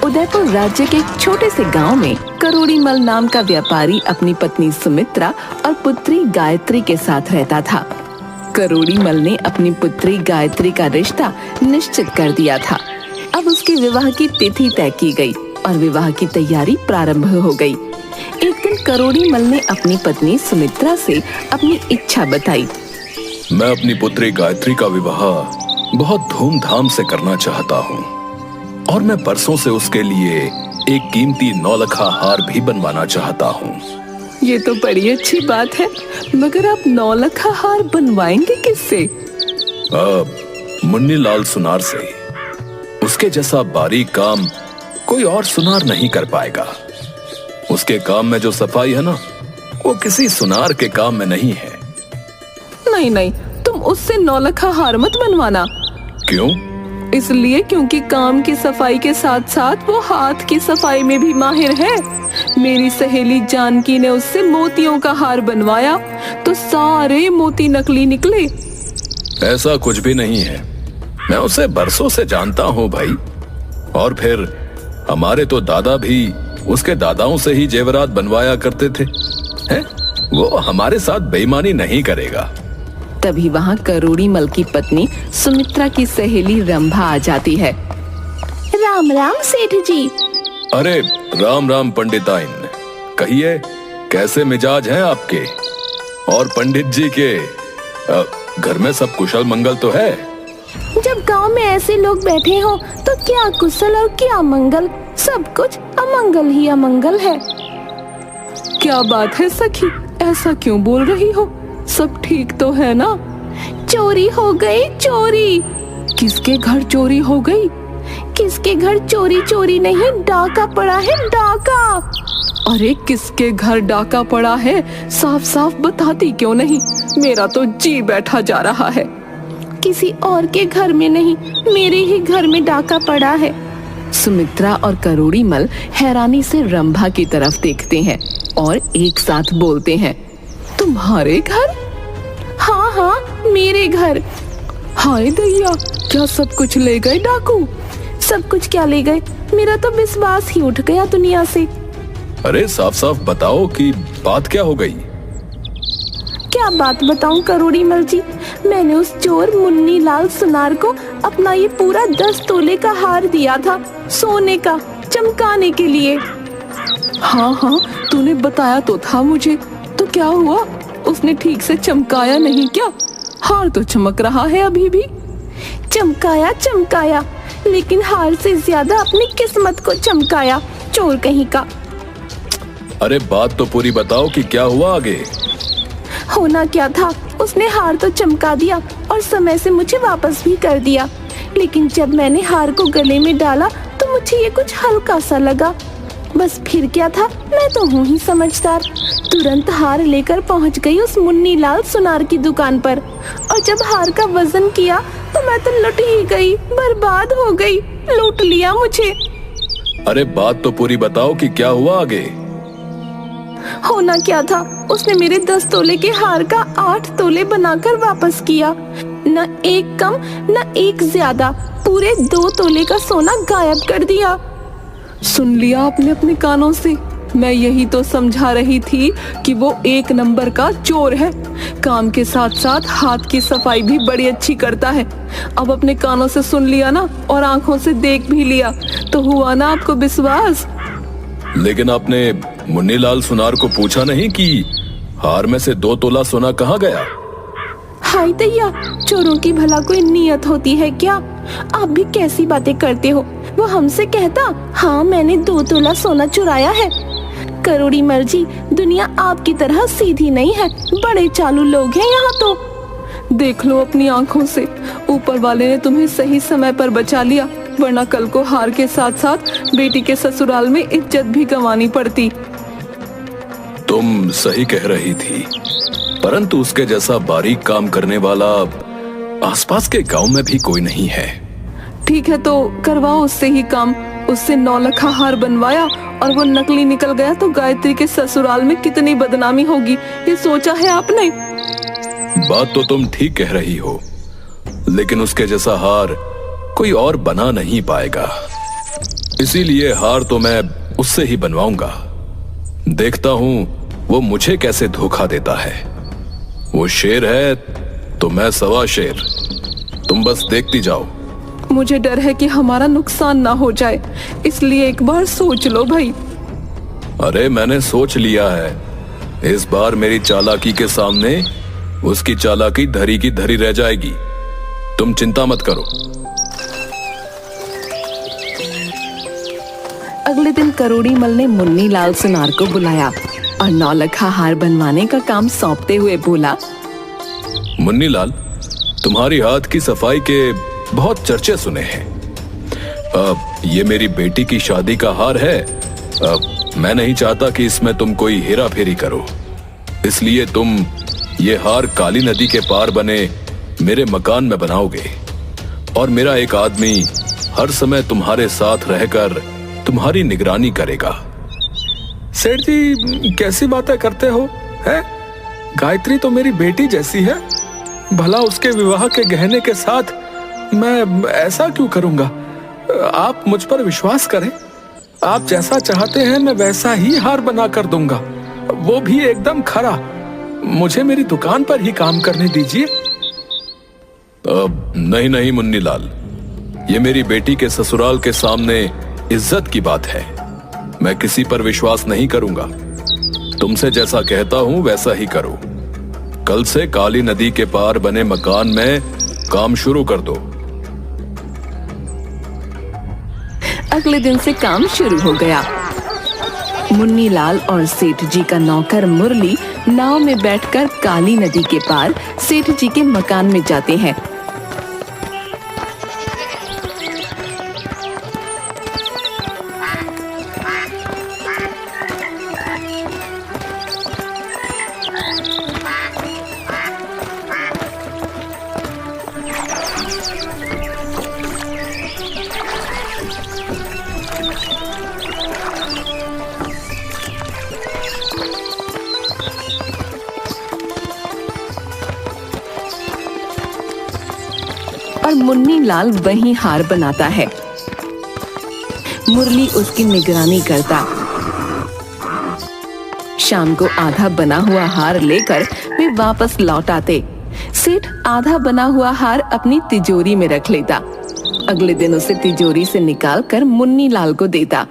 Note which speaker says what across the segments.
Speaker 1: उदयपुर राज्य के एक छोटे से गांव में करोड़ीमल नाम का व्यापारी अपनी पत्नी सुमित्रा और पुत्री गायत्री के साथ रहता था। करोड़ीमल ने अपनी पुत्री गायत्री का रिश्ता निश्चित कर दिया था। अब उसके विवाह की तिथि तय की गई और विवाह की तैयारी प्रारंभ हो गई। एक दिन करोड़ीमल ने अपनी पत्नी सुमित्रा से अपनी इच्छा बताई।
Speaker 2: मैं अपनी पुत्री गायत्री का विवाह बहुत धूमधाम से करना चाहता हूँ और मैं परसों से उसके लिए एक कीमती नौलखा हार भी बनवाना चाहता हूँ।
Speaker 1: ये तो बड़ी अच्छी बात है, मगर आप नौलखा हार बनवाएंगे किससे?
Speaker 2: मुन्नीलाल सुनार से। उसके जैसा बारीक काम कोई और सुनार नहीं कर पाएगा। उसके काम में जो सफाई है ना, वो किसी सुनार के काम में नहीं है।
Speaker 1: नहीं नहीं, तुम उससे नौलखा हार मत बनवाना।
Speaker 2: क्यों?
Speaker 1: इसलिए क्योंकि काम की सफाई के साथ साथ वो हाथ की सफाई में भी माहिर है। मेरी सहेली जानकी ने उससे मोतियों का हार बनवाया तो सारे मोती नकली निकले।
Speaker 2: ऐसा कुछ भी नहीं है, मैं उसे बरसों से जानता हूँ भाई। और फिर हमारे तो दादा भी उसके दादाओं से ही जेवरात बनवाया करते थे। हैं? वो हमारे साथ बेईमानी नहीं करेगा।
Speaker 1: तभी वहाँ करोड़ीमल की पत्नी सुमित्रा की सहेली रंभा आ जाती है। राम राम सेठ जी।
Speaker 2: अरे राम राम पंडिताइन, कहिए कैसे मिजाज हैं आपके? और पंडित जी के घर में सब कुशल मंगल तो है?
Speaker 1: जब गांव में ऐसे लोग बैठे हो तो क्या कुशल और क्या मंगल, सब कुछ अमंगल ही अमंगल है। क्या बात है सखी, ऐसा क्यों बोल रही हो? सब ठीक तो है ना? चोरी हो गई, चोरी। किसके घर चोरी हो गई? किसके घर चोरी चोरी नहीं, डाका पड़ा है, डाका। अरे किसके घर डाका पड़ा है, साफ साफ बताती क्यों नहीं? मेरा तो जी बैठा जा रहा है। किसी और के घर में नहीं, मेरे ही घर में डाका पड़ा है। सुमित्रा और करोड़ीमल हैरानी से रंभा की तरफ देखते हैं और एक साथ बोलते हैं, तुम्हारे घर? हाँ हाँ, मेरे घर। हाय दैया, क्या सब कुछ ले गए डाकू? सब कुछ क्या ले गए, मेरा तो विश्वास ही उठ गया दुनिया से।
Speaker 2: अरे साफ साफ बताओ कि बात क्या हो गई?
Speaker 1: क्या बात बताऊं करोड़ीमल जी, मैंने उस चोर मुन्नीलाल सुनार को अपना ये पूरा 10 तोले का हार दिया था, सोने का, चमकाने के लिए। हाँ हाँ, तूने बताया तो था मुझे। तो क्या हुआ, उसने ठीक से चमकाया नहीं क्या? हार तो चमक रहा है अभी भी। चमकाया चमकाया, लेकिन हार से ज्यादा अपनी किस्मत को चमकाया, चोर कहीं का।
Speaker 2: अरे बात तो पूरी बताओ कि क्या हुआ आगे?
Speaker 1: होना क्या था, उसने हार तो चमका दिया और समय से मुझे वापस भी कर दिया, लेकिन जब मैंने हार को गले में डाला तो मुझे ये कुछ हल्का सा लगा। बस फिर क्या था, मैं तो हूँ ही समझदार। तुरंत हार लेकर पहुँच गई उस मुन्नीलाल सुनार की दुकान पर, और जब हार का वजन किया तो मैं तो लुट ही गई, बर्बाद हो गई, लूट लिया मुझे।
Speaker 2: अरे बात तो पूरी बताओ कि क्या हुआ आगे?
Speaker 1: होना क्या था, उसने मेरे 10 तोले के हार का 8 तोले बनाकर वापस किया। न एक कम न एक ज्यादा, पूरे 2 तोले का सोना गायब कर दिया। सुन लिया आपने अपने कानों से? मैं यही तो समझा रही थी कि वो एक नंबर का चोर है। काम के साथ साथ हाथ की सफाई भी बड़ी अच्छी करता है। अब अपने कानों से सुन लिया ना, और आंखों से देख भी लिया, तो हुआ ना आपको विश्वास?
Speaker 2: लेकिन आपने मुन्नीलाल सुनार को पूछा नहीं कि हार में से 2 तोला सोना कहाँ गया?
Speaker 1: हाय दैया, चोरों की भला कोई नियत होती है क्या? आप भी कैसी बातें करते हो। वो हमसे कहता, हाँ मैंने 2 तोला सोना चुराया है। करोड़ीमल जी, दुनिया आपकी तरह सीधी नहीं है, बड़े चालू लोग हैं यहाँ तो। देख लो अपनी आंखों से, ऊपर वाले ने तुम्हें सही समय पर बचा लिया, वरना कल को हार के साथ साथ बेटी के ससुराल में इज्जत भी गंवानी पड़ती।
Speaker 2: तुम सही कह रही थी, परंतु उसके जैसा बारीक काम करने वाला आसपास के गांव में भी कोई नहीं है।
Speaker 1: ठीक है तो करवाओ उससे ही काम। उससे 9 लखा हार बनवाया और वो नकली निकल गया तो गायत्री के ससुराल में कितनी बदनामी होगी, ये सोचा है आपने?
Speaker 2: बात तो तुम ठीक कह रही हो, लेकिन उसके जैसा हार कोई और बना नहीं पाएगा। इसीलिए हार तो मैं उससे ही बनवाऊंगा। देखता हूं वो मुझे कैसे धोखा देता है। वो शेर है तो मैं सवा शेर। तुम बस देखती जाओ।
Speaker 1: मुझे डर है कि हमारा नुकसान ना हो जाए, इसलिए एक बार सोच लो भाई।
Speaker 2: अरे मैंने सोच लिया है। इस बार मेरी चालाकी के सामने उसकी चालाकी धरी की धरी रह जाएगी। तुम चिंता मत करो।
Speaker 1: अगले दिन करोड़ीमल ने मुन्नी लाल सुनार को बुलाया और नौलखा हार बनवाने का काम सौंपते हुए बोला,
Speaker 2: मुन्नी लाल, तुम्हारी हाथ की सफाई के बहुत चर्चे सुने हैं। ये मेरी बेटी की शादी का हार है। मैं नहीं चाहता कि इसमें तुम कोई हेरा फेरी करो, इसलिए तुम ये हार काली नदी के पार बने मेरे मकान में बनाओगे और मेरा एक आदमी हर समय तुम्हारे साथ रहकर तुम्हारी निगरानी करेगा।
Speaker 3: सेठ जी कैसी बातें करते हो हैं? गायत्री तो मेरी बेटी जैसी है। भला उसके विवाह के गहने के साथ मैं ऐसा क्यों करूंगा? आप मुझ पर विश्वास करें। आप जैसा चाहते हैं मैं वैसा ही हार बना कर दूंगा, वो भी एकदम खरा। मुझे मेरी दुकान पर ही काम करने दीजिए।
Speaker 2: नहीं नहीं मुन्नी लाल, ये मेरी बेटी के ससुराल के सामने इज्जत की बात है। मैं किसी पर विश्वास नहीं करूंगा। तुमसे जैसा कहता हूं वैसा ही करो। कल से काली नदी के पार बने मकान में काम शुरू कर दो।
Speaker 1: अगले दिन से काम शुरू हो गया। मुन्नी लाल और सेठ जी का नौकर मुरली नाव में बैठकर काली नदी के पार सेठ जी के मकान में जाते हैं। और मुन्नी लाल वहीं हार बनाता है। मुरली उसकी निगरानी करता। शाम को आधा बना हुआ हार लेकर वे वापस लौट आते। सेठ आधा बना हुआ हार अपनी तिजोरी में रख लेता। अगले दिन उसे तिजोरी से निकालकर मुन्नी लाल को देता।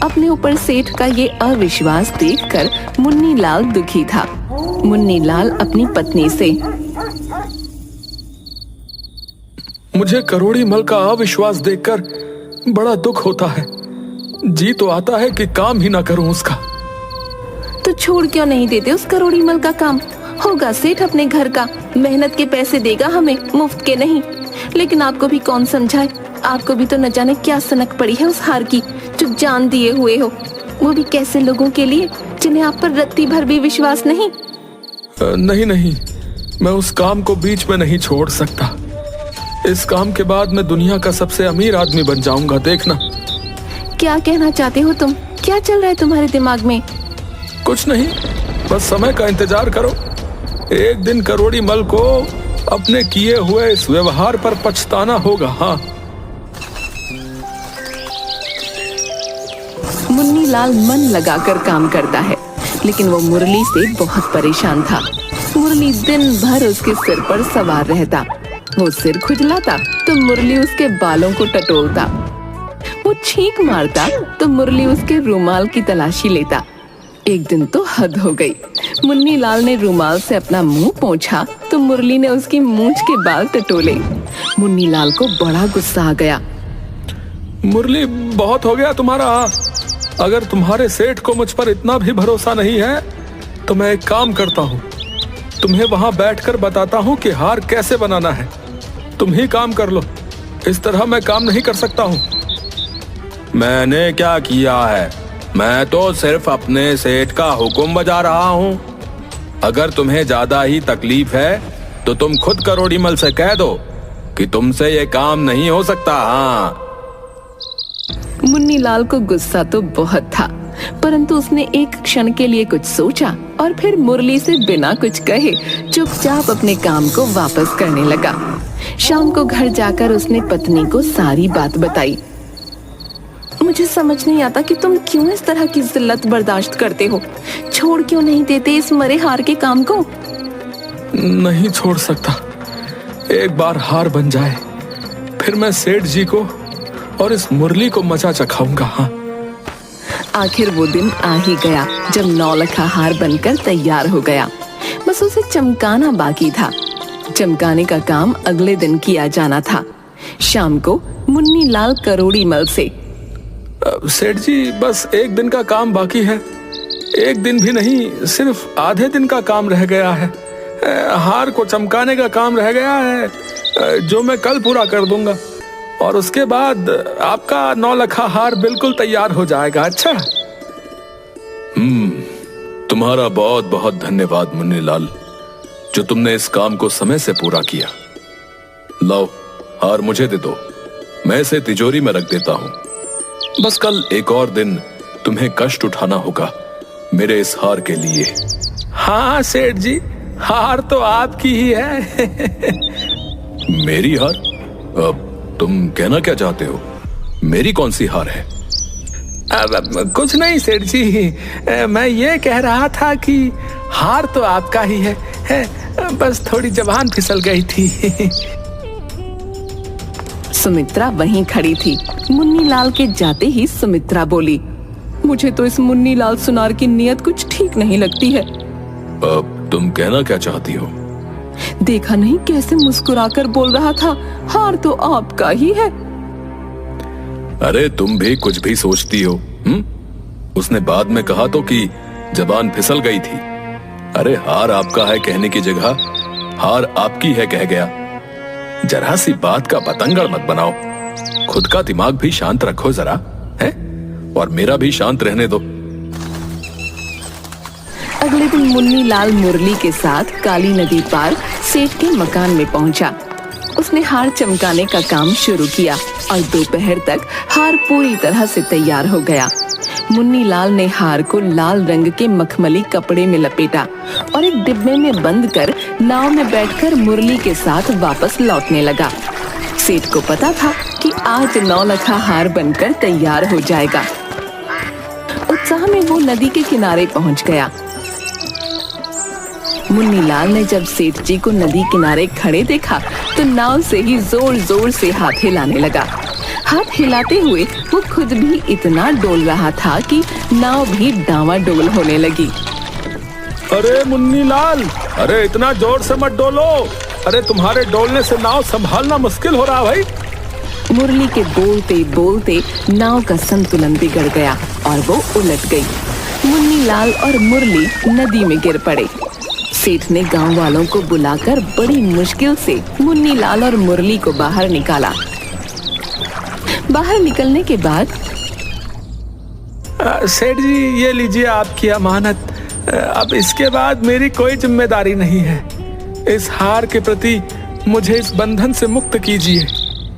Speaker 1: अपने ऊपर सेठ का ये अविश्वास देखकर मुन्नी लाल दुखी था। मुन्नी लाल अपनी पत्नी से,
Speaker 3: मुझे करोड़ीमल का अविश्वास देखकर बड़ा दुख होता है। जी तो आता है कि काम ही ना करूं उसका।
Speaker 1: तो छोड़ क्यों नहीं देते उस करोड़ीमल का काम? होगा सेठ अपने घर का, मेहनत के पैसे देगा हमें, मुफ्त के नहीं। लेकिन आपको भी कौन समझाए, आपको भी तो न जाने क्या सनक पड़ी है उस हार की जो जान दिए हुए हो, वो भी कैसे लोगों के लिए जिन्हें आप पर रत्ती भर भी विश्वास नहीं।
Speaker 3: नहीं नहीं, मैं उस काम को बीच में नहीं छोड़ सकता। इस काम के बाद मैं दुनिया का सबसे अमीर आदमी बन जाऊंगा, देखना।
Speaker 1: क्या कहना चाहते हो तुम? क्या चल रहा है तुम्हारे दिमाग में?
Speaker 3: कुछ नहीं, बस समय का इंतजार करो। एक दिन करोड़ीमल को अपने किए हुए इस व्यवहार पर पछताना होगा। हाँ।
Speaker 1: मुन्नी लाल मन लगाकर काम करता है, लेकिन वो मुरली से बहुत परेशान था। मुरली दिन भर उसके सिर पर सवार रहता। वो सिर खुजलाता तो मुरली उसके बालों को टटोलता। वो छींक मारता तो मुरली उसके रुमाल की तलाशी लेता। एक दिन तो हद हो गई। मुन्नी लाल ने रुमाल से अपना मुंह पोंछा तो मुरली ने उसकी मूंछ के बाल टटोले। मुन्नी लाल को बड़ा गुस्सा आ गया।
Speaker 3: मुरली, बहुत हो गया तुम्हारा। अगर तुम्हारे सेठ को मुझ पर इतना भी भरोसा नहीं है तो मैं एक काम करता हूँ, तुम्हें वहां बैठकर बताता हूँ कि हार कैसे बनाना है। तुम ही काम कर लो, इस तरह मैं काम नहीं कर सकता हूँ।
Speaker 4: मैंने क्या किया है? मैं तो सिर्फ अपने सेठ का हुक्म बजा रहा हूँ। अगर तुम्हें ज्यादा ही तकलीफ है तो तुम खुद करोड़ीमल से कह दो कि तुमसे ये काम नहीं हो सकता। हाँ।
Speaker 1: मुन्नी लाल को गुस्सा तो बहुत था, परंतु उसने एक क्षण के लिए कुछ सोचा और फिर मुरली से बिना कुछ कहे चुपचाप अपने काम को वापस करने लगा। शाम को घर जाकर उसने पत्नी को सारी बात बताई। मुझे समझ नहीं आता कि तुम क्यों इस तरह की जिल्लत बर्दाश्त करते हो। छोड़ क्यों नहीं देते इस मरे हार के काम को?
Speaker 3: नहीं छोड़ सकता। एक बार हार बन जाए फिर मैं सेठ जी को और इस मुरली को मजा चखाऊंगा। हाँ,
Speaker 1: आखिर वो दिन आ ही गया जब नौलखा हार बनकर तैयार हो गया। बस उसे चमकाना बाकी था। चमकाने का काम अगले दिन किया जाना था। शाम को मुन्नी लाल करोड़ी मल से,
Speaker 3: सेठ जी बस एक दिन का काम बाकी है। एक दिन भी नहीं, सिर्फ आधे दिन का काम रह गया है। हार को चमकाने का काम रह गया है जो मैं कल पूरा कर दूंगा, और उसके बाद आपका नौलखा हार बिल्कुल तैयार हो जाएगा। अच्छा,
Speaker 2: तुम्हारा बहुत बहुत धन्यवाद मुन्नी लाल, जो तुमने इस काम को समय से पूरा किया। लाओ, हार मुझे दे दो, मैं इसे तिजोरी में रख देता हूं। बस कल एक और दिन तुम्हें कष्ट उठाना होगा मेरे इस हार के लिए।
Speaker 3: हाँ सेठ जी, हार तो आपकी ही है।
Speaker 2: मेरी हार? अब तुम कहना क्या चाहते हो? मेरी कौन सी हार है?
Speaker 3: अब कुछ नहीं सेठ जी, मैं ये कह रहा था कि हार तो आपका ही है, बस थोड़ी जबान फिसल गई थी।
Speaker 1: सुमित्रा वहीं खड़ी थी। मुन्नी लाल के जाते ही सुमित्रा बोली, मुझे तो इस मुन्नी लाल सुनार की नीयत कुछ ठीक नहीं लगती है।
Speaker 2: अब तुम कहना क्या चाहती हो?
Speaker 1: देखा नहीं कैसे मुस्कुराकर बोल रहा था, हार तो आपका ही है।
Speaker 2: अरे तुम भी कुछ भी सोचती हो। उसने बाद में कहा तो कि जबान फिसल गई थी। अरे हार आपका है कहने की जगह हार आपकी है कह गया। जरा सी बात का बतंगड़ मत बनाओ। खुद का दिमाग भी शांत रखो जरा, है? और मेरा भी शांत रहने दो।
Speaker 1: अगले दिन मुन्नी लाल मुरली के साथ काली नदी पार सेठ के मकान में पहुंचा। उसने हार चमकाने का काम शुरू किया और दोपहर तक हार पूरी तरह से तैयार हो गया। मुन्नी लाल ने हार को लाल रंग के मखमली कपड़े में लपेटा और एक डिब्बे में बंद कर नाव में बैठकर मुरली के साथ वापस लौटने लगा। सेठ को पता था कि आज नौलखा हार बनकर तैयार हो जाएगा। उत्साह में वो नदी के किनारे पहुंच गया। मुन्नी लाल ने जब सेठ जी को नदी किनारे खड़े देखा तो नाव से ही जोर जोर से हाथ हिलाने लगा। हाथ हिलाते हुए वो खुद भी इतना डोल रहा था कि नाव भी डावाडोल होने लगी।
Speaker 3: अरे मुन्नी लाल, अरे इतना जोर से मत डोलो। अरे तुम्हारे डोलने से नाव संभालना मुश्किल हो रहा भाई।
Speaker 1: मुरली के बोलते बोलते नाव का संतुलन बिगड़ गया और वो उलट गई। मुन्नी लाल और मुरली नदी में गिर पड़े। सेठ ने गांव वालों को बुलाकर बड़ी मुश्किल से मुन्नी लाल और मुरली को बाहर निकाला। बाहर निकलने के बाद,
Speaker 3: सेठ जी ये लीजिए आपकी अमानत। अब इसके बाद मेरी कोई जिम्मेदारी नहीं है। इस हार के प्रति मुझे इस बंधन से मुक्त कीजिए।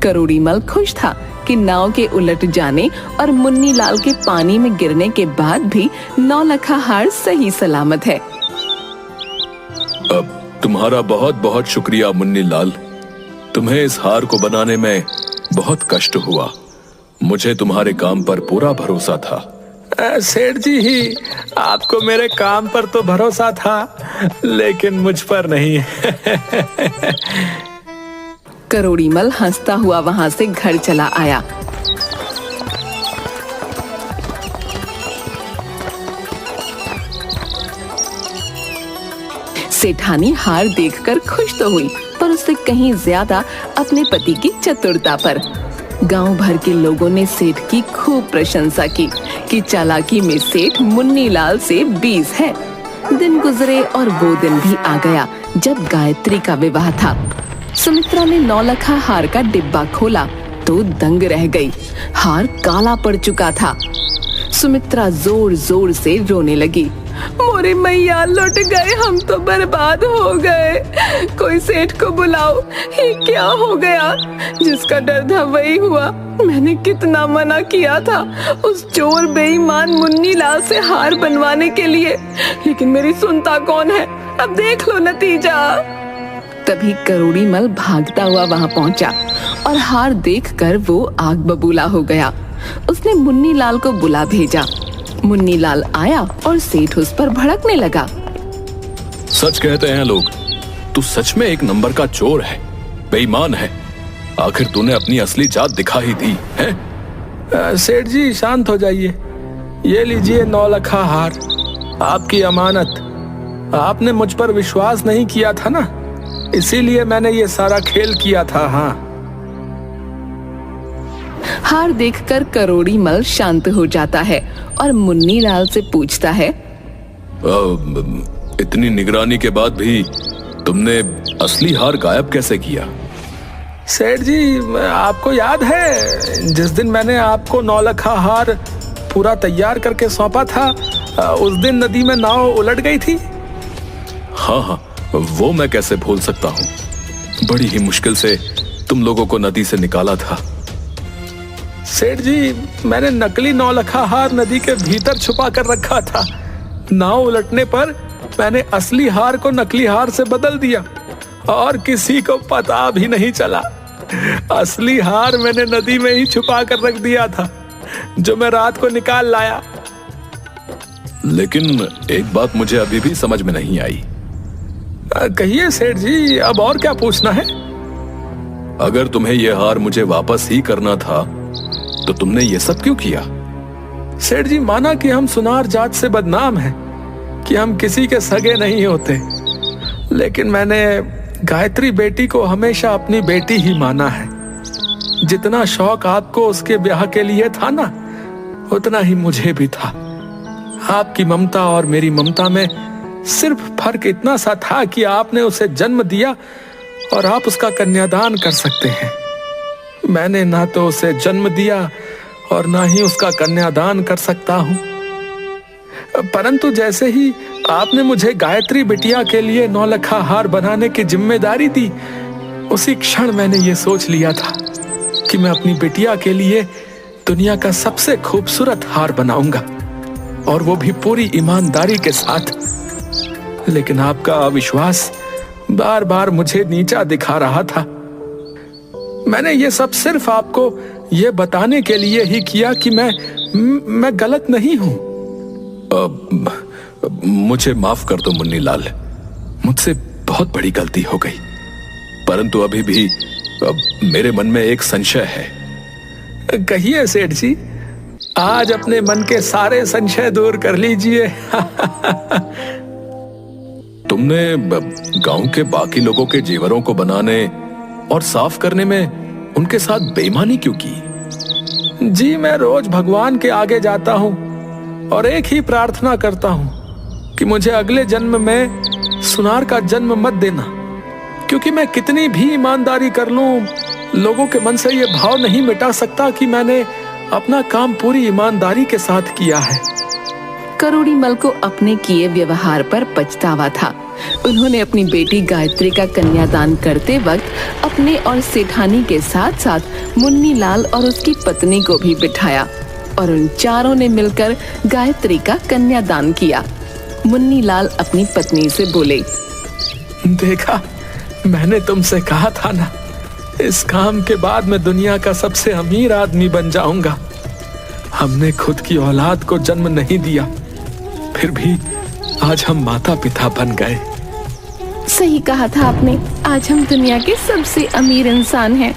Speaker 1: करोड़ीमल खुश था कि नाव के उलट जाने और मुन्नी लाल के पानी में गिरने के बाद भी नौलखा हार सही सलामत है।
Speaker 2: अब तुम्हारा बहुत बहुत शुक्रिया मुन्नी लाल। तुम्हें इस हार को बनाने में बहुत कष्ट हुआ। मुझे तुम्हारे काम पर पूरा भरोसा था।
Speaker 3: सेठ जी ही, आपको मेरे काम पर तो भरोसा था लेकिन मुझ पर नहीं।
Speaker 1: करोड़ीमल हंसता हुआ वहां से घर चला आया। सेठानी हार देखकर खुश तो हुई, पर उससे कहीं ज्यादा अपने पति की चतुरता पर। गांव भर के लोगों ने सेठ की खूब प्रशंसा की कि चालाकी में सेठ मुन्नी लाल से 20 है। दिन गुजरे और वो दिन भी आ गया जब गायत्री का विवाह था। सुमित्रा ने नौलखा हार का डिब्बा खोला तो दंग रह गई। हार काला पड़ चुका था। सुमित्रा जोर जोर से रोने लगी। मोरे मैया लुट गए, हम तो बर्बाद हो गए। कोई सेठ को बुलाओ, ये क्या हो गया? जिसका डर था वही हुआ। मैंने कितना मना किया था उस चोर बेईमान मुन्नी लाल से हार बनवाने के लिए, लेकिन मेरी सुनता कौन है? अब देख लो नतीजा। तभी करोड़ी मल भागता हुआ वहां पहुंचा और हार देखकर वो आग बबूला हो गया। उसने मुन्नी लाल को बुला भेजा। मुन्नी लाल आया और सेठ उस पर भड़कने लगा।
Speaker 2: सच कहते हैं लोग, तू सच में एक नंबर का चोर है, बेईमान है। आखिर तूने अपनी असली जात दिखा ही दी है।
Speaker 3: सेठ जी शांत हो जाइए। ये लीजिए 9 लखा हार, आपकी अमानत। आपने मुझ पर विश्वास नहीं किया था ना, इसीलिए मैंने ये सारा खेल किया था। हाँ।
Speaker 1: हार देखकर करोड़ी मल शांत हो जाता है और मुन्नी लाल से पूछता है,
Speaker 2: इतनी निगरानी के बाद भी तुमने असली हार गायब कैसे किया?
Speaker 3: सेठ जी, आपको याद है जिस दिन मैंने आपको 9 लखा हार पूरा तैयार करके सौंपा था, उस दिन नदी में नाव उलट गई थी।
Speaker 2: हाँ हाँ, वो मैं कैसे भूल सकता हूँ। बड़ी ही मुश्किल से तुम लोगों को नदी से निकाला था।
Speaker 3: सेठ जी, मैंने नकली 9 लखा हार नदी के भीतर छुपा कर रखा था। नाव उलटने पर मैंने असली हार को नकली हार से बदल दिया और किसी को पता भी नहीं चला। असली हार मैंने नदी में ही छुपा कर रख दिया था, जो मैं रात को निकाल लाया।
Speaker 2: लेकिन एक बात मुझे अभी भी समझ में नहीं आई।
Speaker 3: कहिए सेठ जी, अब और क्या पूछना है?
Speaker 2: अगर तुम्हें यह हार मुझे वापस ही करना था तो तुमने ये सब क्यों किया?
Speaker 3: सेठ जी, माना कि हम सुनार जात से बदनाम हैं, कि हम किसी के सगे नहीं होते, लेकिन मैंने गायत्री बेटी को हमेशा अपनी बेटी ही माना है। जितना शौक आपको उसके ब्याह के लिए था ना, उतना ही मुझे भी था। आपकी ममता और मेरी ममता में सिर्फ फर्क इतना सा था कि आपने उसे जन्म दिया और आप उसका कन्यादान कर सकते हैं। मैंने ना तो उसे जन्म दिया और ना ही उसका कन्यादान कर सकता हूं। परंतु जैसे ही आपने मुझे गायत्री बिटिया के लिए 9 लखा हार बनाने की जिम्मेदारी दी, उसी क्षण मैंने ये सोच लिया था कि मैं अपनी बिटिया के लिए दुनिया का सबसे खूबसूरत हार बनाऊंगा, और वो भी पूरी ईमानदारी के साथ। लेकिन आपका अविश्वास बार बार मुझे नीचा दिखा रहा था। मैंने ये सब सिर्फ आपको ये बताने के लिए ही किया कि मैं गलत नहीं हूं।
Speaker 2: मुझे माफ कर दो मुन्नी लाल, मुझसे बहुत बड़ी गलती हो गई। परंतु अभी भी मेरे मन में एक संशय है।
Speaker 3: कहिए सेठ जी, आज अपने मन के सारे संशय दूर कर लीजिए।
Speaker 2: तुमने गांव के बाकी लोगों के जेवरों को बनाने और साफ करने में उनके साथ बेईमानी क्यों की?
Speaker 3: जी, मैं रोज भगवान के आगे जाता हूँ और एक ही प्रार्थना करता हूँ कि मुझे अगले जन्म में सुनार का जन्म मत देना, क्योंकि मैं कितनी भी ईमानदारी कर लूं, लोगों के मन से ये भाव नहीं मिटा सकता कि मैंने अपना काम पूरी ईमानदारी के साथ किया है।
Speaker 1: करोड़ी मल को अपने किए व्यवहार पर पछतावा था। उन्होंने अपनी बेटी गायत्री का कन्यादान करते वक्त अपने और सेठानी के साथ साथ मुन्नी लाल और उसकी पत्नी को भी बिठाया और उन चारों ने मिलकर गायत्री का कन्यादान किया। मुन्नी लाल अपनी पत्नी से बोले,
Speaker 3: देखा, मैंने तुमसे कहा था ना, इस काम के बाद मैं दुनिया का सबसे अमीर आदमी बन जाऊंगा। हमने खुद की औलाद को जन्म नहीं दिया, फिर भी आज हम माता पिता बन गए।
Speaker 1: सही कहा था आपने, आज हम दुनिया के सबसे अमीर इंसान हैं।